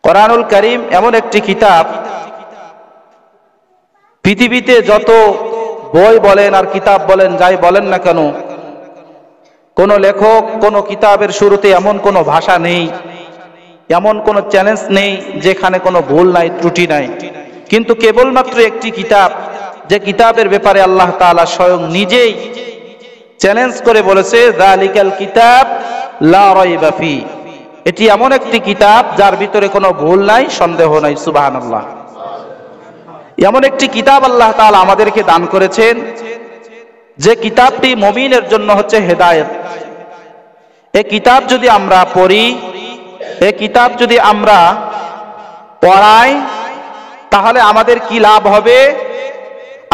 কোরআনুল কারীম এমন একটি কিতাব, পৃথিবীতে যত বই বলেন আর কিতাব বলেন, যাই বলেন না কেন, কোন লেখক কোন কিতাবের শুরুতে এমন কোনো ভাষা নেই, এমন কোনো চ্যালেঞ্জ নেই যেখানে কোনো ভুল নাই, ত্রুটি নাই। কিন্তু কেবলমাত্র একটি কিতাব, যে কিতাবের ব্যাপারে আল্লাহ তাআলা স্বয়ং নিজেই চ্যালেঞ্জ করে বলেছে, যালিকাল কিতাব লা রাইবা ফি, এটি এমন একটি কিতাব যার ভিতরে কোনো ভুল নাই, সন্দেহ নাই। সুবহানাল্লাহ। এমন একটি কিতাব আল্লাহ তাআলা আমাদেরকে দান করেছেন, যে কিতাবটি মুমিনের জন্য হচ্ছে হেদায়েত। এই কিতাব যদি আমরা পড়ি, এই কিতাব যদি আমরা পড়াই, তাহলে আমাদের কি লাভ হবে?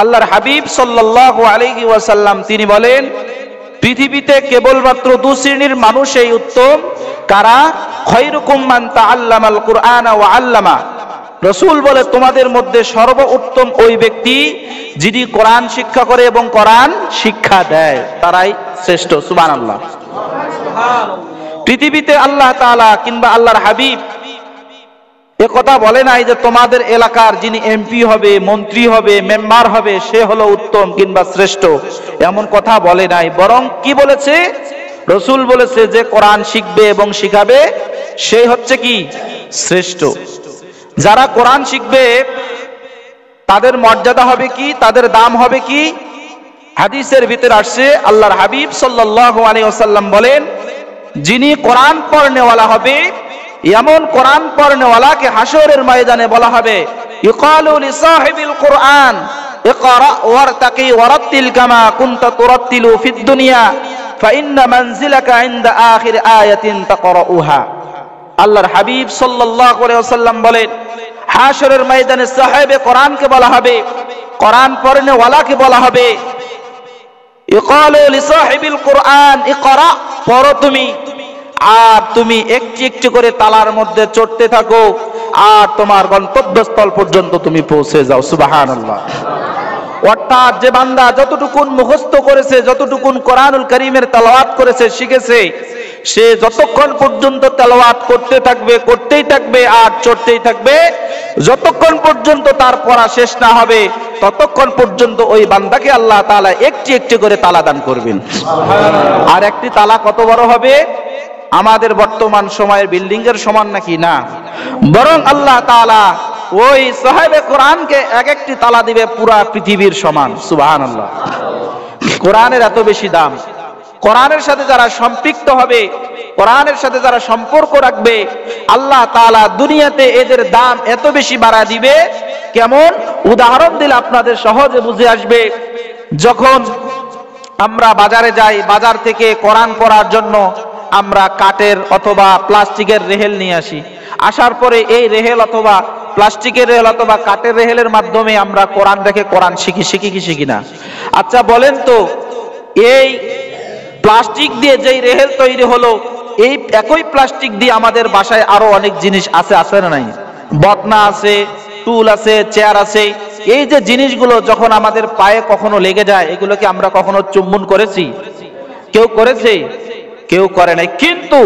আল্লাহর হাবিব সাল্লাল্লাহু আলাইহি ওয়াসাল্লাম তিনি বলেন, পৃথিবীতে কেবলমাত্র দু শ্রেণীর মানুষই উত্তম। কারা? খায়রুকুম মান তাআল্লামাল কুরআনা ওয়া আল্লামা। রাসূল বলে, তোমাদের মধ্যে সর্বোত্তম ওই ব্যক্তি যিনি কোরআন শিক্ষা করে এবং কোরআন শিক্ষা দেয়, তারাই শ্রেষ্ঠ। সুবহানাল্লাহ। পৃথিবীতে আল্লাহ তাআলা কিংবা আল্লাহর হাবিব এ কথা বলে নাই যে তোমাদের এলাকার যিনি এমপি হবে, মন্ত্রী হবে, মেম্বার হবে, সে হলো উত্তম কিংবা শ্রেষ্ঠ, এমন কথা বলে নাই। বরং কি বলেছে? রাসূল বলেছে, যে কোরআন শিখবে এবং শিখাবে সেই হচ্ছে কি? শ্রেষ্ঠ। যারা কোরআন শিখবে তাদের মর্যাদা হবে কি? তাদের দাম হবে কি? হাদিসের ভিতরে আসছে, আল্লাহর হাবিব সাল্লাল্লাহু আলাইহি ওয়াসাল্লাম বলেন, যিনি কোরআন পড়নেওয়ালা হবে, এমন কোরআন পড়নেওয়ালাকে হাসরের ময়দানে বলা হবে, ইকালু লিসাহিবিল কুরআন ইকরা ওয়ারতাকি ওয়ারাতিল কামা কুনতা তুরাতিলু ফিদ দুনিয়া ফাইন্না মানজিলাকা ইনদা আখির আয়াতিন তাকরাউহা। আল্লাহর হাবিব সাল্লাল্লাহু আলাইহি ওয়াসাল্লাম বলেন, হাসরের ময়দানে সাহেবে কোরআনকে বলা হবে, কোরআন পড়নেওয়ালাকে বলা হবে, ইকালু লিসাহিবিল কুরআন ইকরা, পড়ো তুমি, আর তুমি একটি একটি করে তালার মধ্যে চড়তে থাকো, আর তোমার গন্তব্যস্থল পর্যন্ত তুমি পৌঁছে যাও। সুবহানাল্লাহ। অর্থাৎ যে বান্দা যতটুকুন মুখস্থ করেছে, যতটুকুন কোরআনুল কারীমের তেলাওয়াত করেছে, শিখেছে, সে যতক্ষণ পর্যন্ত তেলাওয়াত করতে থাকবে, করতেই থাকবে আর চড়তেই থাকবে, যতক্ষণ পর্যন্ত তার পড়া শেষ না হবে, ততক্ষণ পর্যন্ত ওই বান্দাকে আল্লাহ তাআলা একটি একটি করে তালা দান করবেন। আর একটি তালা কত বড় হবে? আমাদের বর্তমান সময়ের বিল্ডিং এর সমান নাকি? না, বরং আল্লাহ তাআলা ওই সাহেবে কোরআনকে এক একটি তালা দিবে পুরা পৃথিবীর সমান। সুবহানাল্লাহ। কোরআনের এত বেশি দাম। কোরআনের সাথে যারা সম্পৃক্ত হবে, কোরআনের সাথে যারা সম্পর্ক রাখবে, আল্লাহ তাআলা দুনিয়াতে এদের দাম এত বেশি বাড়ায় দিবে। কেমন? উদাহরণ দিলে আপনাদের সহজে বুঝে আসবে। যখন আমরা বাজারে যাই, বাজার থেকে কোরআন পড়ার জন্য আমরা কাঠের অথবা প্লাস্টিকের রেহেল নিয়ে আসি। আসার পরে এই রেহেল অথবা প্লাস্টিকের রেহেল অথবা কাঠের রেহেলের মাধ্যমে আমরা কোরআন রেখে কোরআন শিখি না? আচ্ছা বলেন তো, এই প্লাস্টিক দিয়ে যেই রেহেল তৈরি হলো, এই একই প্লাস্টিক দিয়ে আমাদের বাসায় আরো অনেক জিনিস আছে না নাই? বদনা আছে, টুল আছে, চেয়ার আছে। এই যে জিনিসগুলো যখন আমাদের পায়ে কখনো লেগে যায়, এগুলোকে আমরা কখনো চুম্বন করেছি? কেউ করেছে? কেউ করে নাই। কিন্তু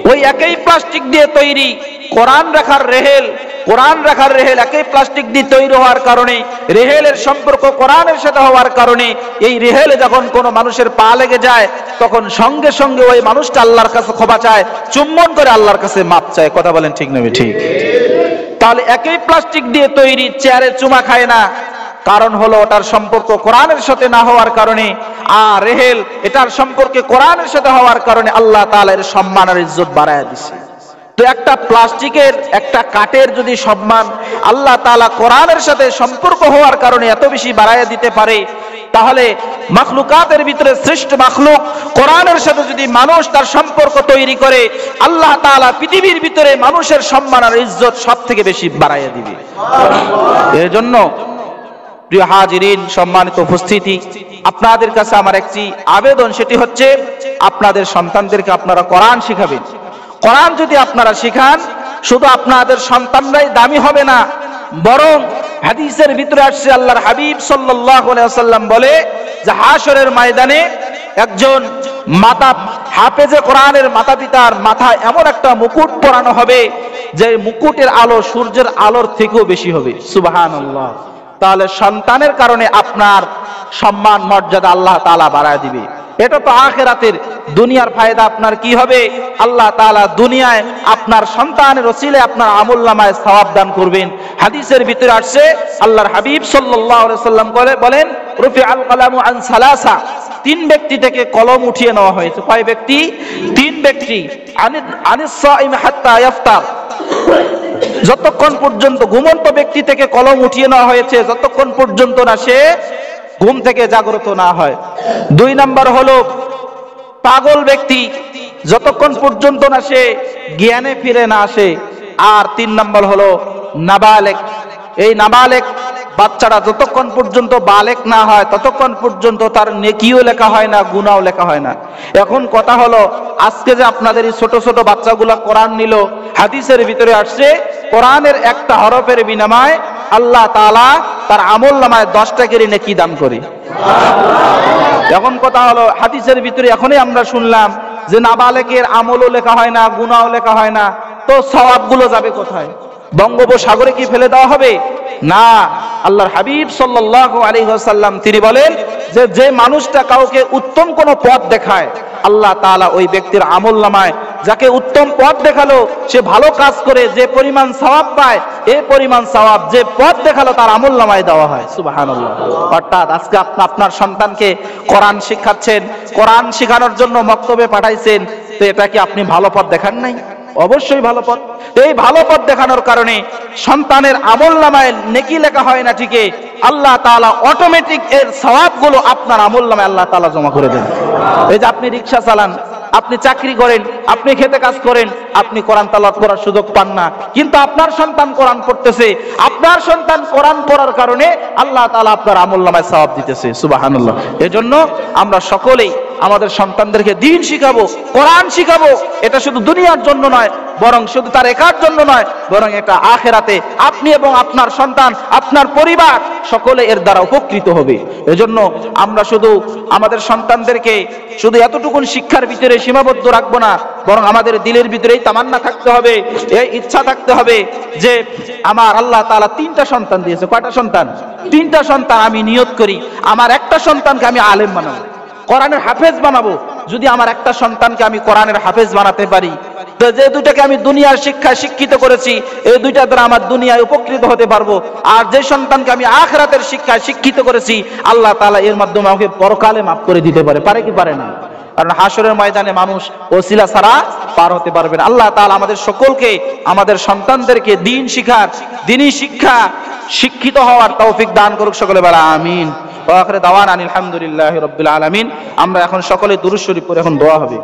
ওই একই প্লাস্টিক দিয়ে তৈরি কোরআন রাখার রেহেল, কোরআন রাখার রেহেল একই প্লাস্টিক দিয়ে তৈরি হওয়ার কারণে, রেহেলের সম্পর্ক কোরআনের সাথে হওয়ার কারণে, এই রেহেলে যখন কোনো মানুষের পা লেগে যায়, তখন সঙ্গে সঙ্গে ওই মানুষটা আল্লাহর কাছে ক্ষমা চায়, চুম্বন করে আল্লাহর কাছে মাপ চায়। কথা বলেন ঠিক না? ঠিক। তাহলে একই প্লাস্টিক দিয়ে তৈরি চেয়ারে চুমা খায় না, কারণ হলো ওটার সম্পর্ক কোরআনের সাথে না হওয়ার কারণে। আর রেহেল এটার সম্পর্কে কোরআনের সাথে হওয়ার কারণে আল্লাহ তাআলা এর সম্মান আর ইজ্জত বাড়ায় দিয়েছে। তো একটা প্লাস্টিকের, একটা কাঠের যদি সম্মান আল্লাহ তাআলা কোরআনের সাথে সম্পর্ক হওয়ার কারণে এত বেশি বাড়ায় দিতে পারে, তাহলে মাখলুকাতের ভিতরে শ্রেষ্ঠ মাখলুক কোরআনের সাথে যদি মানুষ তার সম্পর্ক তৈরি করে, আল্লাহ তাআলা পৃথিবীর ভিতরে মানুষের সম্মান আর ইজ্জত সব থেকে বেশি বাড়াইয়া দিবে। এর জন্য প্রিয় হাজিরিন, সম্মানিত উপস্থিতি, আপনাদের কাছে আমার একটি আবেদন, সেটি হচ্ছে আপনাদের সন্তানদেরকে আপনারা কোরআন শিখাবেন। কোরআন যদি আপনারা শিখান, শুধু আপনাদের সন্তানরাই দামি হবে না, বরং হাদিসের ভিতরে আসছে আল্লাহর হাবিব সাল্লাল্লাহু আলাইহি ওয়াসাল্লাম বলে যে হাশরের ময়দানে একজন মাতা হাফেজে কোরআনের মাতা পিতার মাথায় এমন একটা মুকুট পরানো হবে, যে মুকুটের আলো সূর্যের আলোর থেকেও বেশি হবে। সুবহানাল্লাহ। তাহলে সন্তানের কারণে আপনার সম্মান মর্যাদা আল্লাহ তাআলা বাড়ায় দিবে। এটা তো আখিরাতের, দুনিয়ার ফায়দা আপনার কি হবে? আল্লাহ তাআলা দুনিয়ায় আপনার সন্তানের ওসিলায় আপনার আমলনামায় সওয়াব দান করবেন। হাদিসের ভিতরে আসছে আল্লাহর হাবিব সাল্লাল্লাহু আলাইহি সাল্লাম বলেন রুফিআল কলামু আন সালাসা, তিন ব্যক্তি থেকে কলম উঠিয়ে নেওয়া হয়েছে। কয় ব্যক্তি? তিন ব্যক্তি। আনিস সাইম হাত্তা ইফতার, যতক্ষণ পর্যন্ত ঘুমন্ত ব্যক্তি থেকে কলম উঠিয়ে নেওয়া হয়েছে যতক্ষণ পর্যন্ত না সে ঘুম থেকে জাগ্রত না হয়। দুই নাম্বার হলো পাগল ব্যক্তি, যতক্ষণ পর্যন্ত না সে জ্ঞানে ফিরে না আসে। আর তিন নাম্বার হলো নাবালেক, এই নাবালেক বাচ্চারা যতক্ষণ পর্যন্ত বালেক না হয় ততক্ষণ পর্যন্ত তার নেকিও লেখা হয় না, গুনাহও লেখা হয় না। এখন কথা হলো, আজকে যে আপনাদের এই ছোট ছোট বাচ্চাগুলা কোরআন নিল, হাদিসের ভিতরে আসছে কোরআনের একটা হরফের বিনিময়ে আল্লাহ তাআলা তার আমলনামায় 10টা করে নেকি দান করে। এখন কথা হলো, হাদিসের ভিতরে এখনই আমরা শুনলাম যে নাবালেকের আমলও লেখা হয় না, গুনাহও লেখা হয় না, তো সওয়াবগুলো যাবে কোথায়? বঙ্গোপসাগরে কি ফেলে দেওয়া হবে? না। আল্লাহর হাবিব সাল্লাল্লাহু আলাইহি ওয়াসাল্লাম তিনি বলেন যে মানুষটা কাউকে উত্তম কোন পথ দেখায়, আল্লাহ তাআলা ওই ব্যক্তির আমলনামায় যাকে উত্তম পথ দেখালো সে ভালো কাজ করে যে পরিমাণ সওয়াব পায়, এই পরিমাণ সওয়াব যে পথ দেখালো তার আমলনামায় দেওয়া হয়। সুবহানাল্লাহ। অর্থাৎ আজকে আপনার সন্তানকে কোরআন শিখাচ্ছেন, কোরআন শেখানোর জন্য মক্তবে পাঠাইছেন, তো এটা কি আপনি ভালো পথ দেখান নাই? অবশ্যই ভালো পথ। এই ভালো পথ দেখানোর কারণে সন্তানের আমলনামায় নেকি লেখা হয় না ঠিকই, আল্লাহ তাআলা অটোমেটিক এর সওয়াবগুলো আপনার আমলনামায় আল্লাহ তাআলা জমা করে দেন। এই যে আপনি রিকশা চালান, আপনি চাকরি করেন, আপনি খেতে কাজ করেন, আপনি কোরআন তেলাওয়াত করার সুযোগ পান না, কিন্তু আপনার সন্তান কোরআন পড়তেছে, আপনার সন্তান কোরআন পড়ার কারণে আল্লাহ তাআলা আপনার আমলনামায় সওয়াব দিতেছে। সুবহানাল্লাহ। এজন্য আমরা সকলেই আমাদের সন্তানদেরকে দ্বীন শিখাবো, কোরআন শিখাবো। এটা শুধু দুনিয়ার জন্য নয়, বরং শুধু তার একার জন্য নয়, বরং এটা আখিরাতে আপনি এবং আপনার সন্তান, আপনার পরিবার সকলে এর দ্বারা উপকৃত হবে। এজন্য আমরা শুধু আমাদের সন্তানদেরকে শুধু এতটুকুন শিক্ষার ভিতরে সীমাবদ্ধ রাখবো না, বরং আমাদের দিলের ভিতরেই তামান্না থাকতে হবে, এই ইচ্ছা থাকতে হবে যে আমার আল্লাহ তাআলা 3টা সন্তান দিয়েছে। কয়টা সন্তান? 3টা সন্তান। আমি নিয়ত করি আমার একটা সন্তানকে আমি আলেম বানাবো, কোরআনের হাফেজ বানাবো। যদি আমার একটা সন্তানকে আমি কোরআনের হাফেজ বানাতে পারি, তো যে দুইটাকে আমি দুনিয়ার শিক্ষায় শিক্ষিত করেছি, এই দুইটা দ্বারা আমার দুনিয়ায় উপকৃত হতে পারবো। আর যে সন্তানকে আমি আখিরাতের শিক্ষায় শিক্ষিত করেছি, আল্লাহ তাআলা এর মাধ্যমে আমাকে পরকালে মাফ করে দিতে পারে। পারে কি পারে না? কারণ হাসরের ময়দানে মানুষ ওসিলা ছাড়া পার হতে পারবে না। আল্লাহ তাআলা আমাদের সকলকে, আমাদের সন্তানদেরকে দ্বীন শিখার, দ্বীনি শিক্ষা শিক্ষিত হওয়ার তৌফিক দান করুক। সকলে বলা আমিন। ওয়া আখিরু দাওয়ানা আলহামদুলিল্লাহি রাব্বিল আলামিন। আমরা এখন সকলে দুরূদ শরীফ পড়ে এখন দোয়া হবে।